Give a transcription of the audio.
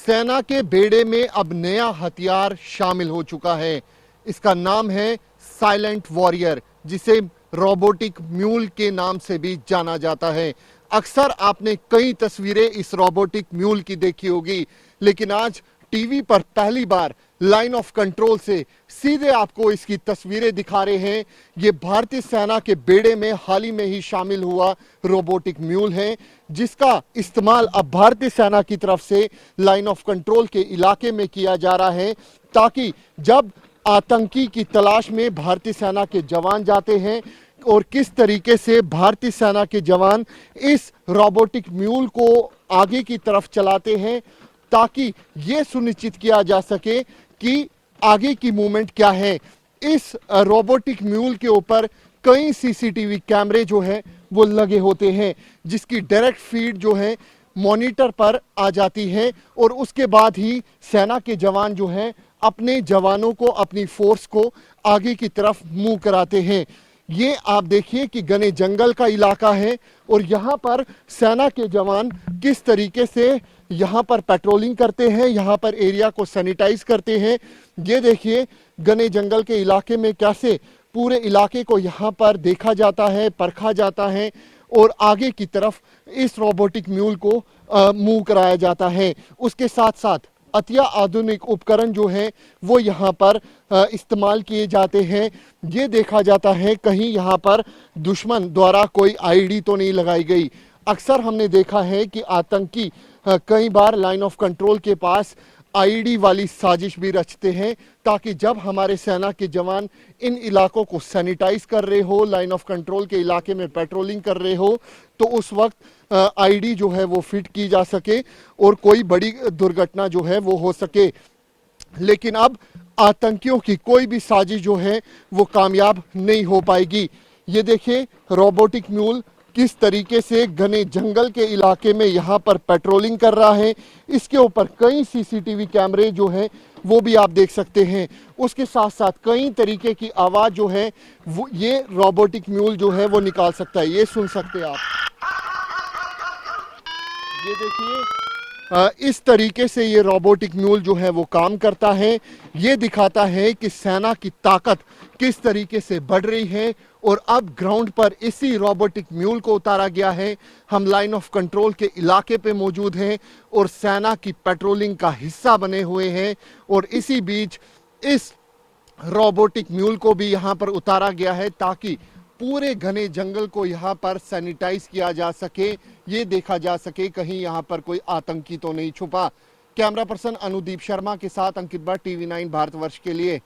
सेना के बेड़े में अब नया हथियार शामिल हो चुका है। इसका नाम है साइलेंट वॉरियर, जिसे रोबोटिक म्यूल के नाम से भी जाना जाता है। अक्सर आपने कई तस्वीरें इस रोबोटिक म्यूल की देखी होगी, लेकिन आज टीवी पर पहली बार लाइन ऑफ कंट्रोल से सीधे आपको इसकी तस्वीरें दिखा रहे हैं। ये भारतीय सेना के बेड़े में हाल ही में ही शामिल हुआ रोबोटिक म्यूल है, जिसका इस्तेमाल अब भारतीय सेना की तरफ से लाइन ऑफ कंट्रोल के इलाके में किया जा रहा है, ताकि जब आतंकी की तलाश में भारतीय सेना के जवान जाते हैं और किस तरीके से भारतीय सेना के जवान इस रोबोटिक म्यूल को आगे की तरफ चलाते हैं, ताकि यह सुनिश्चित किया जा सके कि आगे की मूवमेंट क्या है। इस रोबोटिक म्यूल के ऊपर कई सीसीटीवी कैमरे जो है वो लगे होते हैं, जिसकी डायरेक्ट फीड जो है मॉनिटर पर आ जाती है और उसके बाद ही सेना के जवान जो हैं अपने जवानों को, अपनी फोर्स को आगे की तरफ मूव कराते हैं। ये आप देखिए कि घने जंगल का इलाका है और यहाँ पर सेना के जवान किस तरीके से यहाँ पर पेट्रोलिंग करते हैं, यहाँ पर एरिया को सैनिटाइज करते हैं। ये देखिए घने जंगल के इलाके में कैसे पूरे इलाके को यहाँ पर देखा जाता है, परखा जाता है और आगे की तरफ इस रोबोटिक म्यूल को मूव कराया जाता है। उसके साथ साथ अति आधुनिक उपकरण जो हैं वो यहाँ पर इस्तेमाल किए जाते हैं। ये देखा जाता है कहीं यहाँ पर दुश्मन द्वारा कोई आईडी तो नहीं लगाई गई। अक्सर हमने देखा है कि आतंकी कई बार लाइन ऑफ कंट्रोल के पास आईडी वाली साजिश भी रचते हैं, ताकि जब हमारे सेना के जवान इन इलाकों को सैनिटाइज कर रहे हो, लाइन ऑफ कंट्रोल के इलाके में पेट्रोलिंग कर रहे हो, तो उस वक्त आईडी जो है वो फिट की जा सके और कोई बड़ी दुर्घटना जो है वो हो सके। लेकिन अब आतंकियों की कोई भी साजिश जो है वो कामयाब नहीं हो पाएगी। ये देखिए रोबोटिक म्यूल किस तरीके से घने जंगल के इलाके में यहाँ पर पेट्रोलिंग कर रहा है। इसके ऊपर कई सीसीटीवी कैमरे जो हैं वो भी आप देख सकते हैं। उसके साथ साथ कई तरीके की आवाज़ जो है वो ये रोबोटिक म्यूल जो है वो निकाल सकता है। ये सुन सकते हैं आप, ये देखिए इस तरीके से ये रोबोटिक म्यूल जो है वो काम करता है। ये दिखाता है कि सेना की ताकत किस तरीके से बढ़ रही है और अब ग्राउंड पर इसी रोबोटिक म्यूल को उतारा गया है। हम लाइन ऑफ कंट्रोल के इलाके पे मौजूद हैं और सेना की पेट्रोलिंग का हिस्सा बने हुए हैं और इसी बीच इस रोबोटिक म्यूल को भी यहाँ पर उतारा गया है, ताकि पूरे घने जंगल को यहाँ पर सैनिटाइज किया जा सके, ये देखा जा सके कहीं यहाँ पर कोई आतंकी तो नहीं छुपा। कैमरा पर्सन अनुदीप शर्मा के साथ अंकित भट्ट, टीवी 9 भारतवर्ष के लिए।